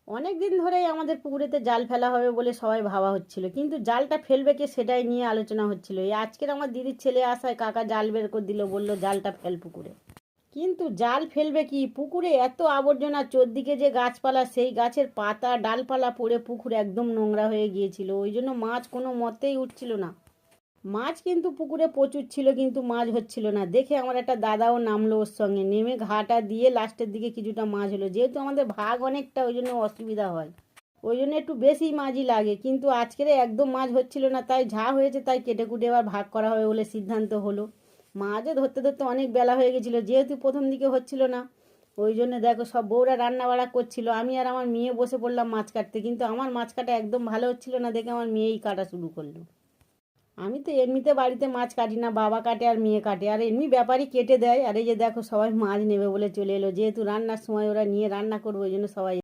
অনেক দিন ধরেই আমাদের পুকুরেতে জাল ফেলা হবে বলে সবাই ভাবা হচ্ছিল, কিন্তু জালটা ফেলবে কে সেটাই নিয়ে আলোচনা হচ্ছিল। এই আজকের আমার দিদির ছেলে আসায় কাকা জাল বের করে দিল, বলল জালটা ফেল পুকুরে। কিন্তু জাল ফেলবে কি, পুকুরে এত আবর্জনা, চোরদিকে যে গাছপালা, সেই গাছের পাতা ডালপালা পড়ে পুকুর একদম নোংরা হয়ে গিয়েছিল। ওই জন্য মাছ কোনো মতেই উঠছিল না। মাছ কিন্তু পুকুরে প্রচুর ছিল, কিন্তু মাছ হচ্ছিল না দেখে আমার একটা দাদাও নামলো ওর সঙ্গে। নেমে ঘাটা দিয়ে লাস্টের দিকে কিছুটা মাছ হলো। যেহেতু আমাদের ভাগ অনেকটা, ওই জন্য অসুবিধা হয়, ওই জন্য একটু বেশি মাছই লাগে। কিন্তু আজকের একদম মাছ হচ্ছিল না, তাই যা হয়েছে তাই কেটে কুটে এবার ভাগ করা হবে বলে সিদ্ধান্ত হলো। মাছও ধরতে ধরতে অনেক বেলা হয়ে গেছিলো, যেহেতু প্রথম দিকে হচ্ছিল না। ওই জন্য দেখো সব বউরা রান্না বাড়া করছিল, আমি আর আমার মেয়ে বসে পড়লাম মাছ কাটতে। কিন্তু আমার মাছ কাটা একদম ভালো হচ্ছিল না দেখে আমার মেয়েই কাটা শুরু করলো। আমি তো এমনিতে বাড়িতে মাছ কাটি না, বাবা কাটে আর মেয়ে কাটে, আর এমনি ব্যাপারই কেটে দেয়। আর এই যে দেখো সবাই মাছ নেবে বলে চলে এলো, যেহেতু রান্নার সময় ওরা নিয়ে রান্না করবো, ওই জন্য সবাই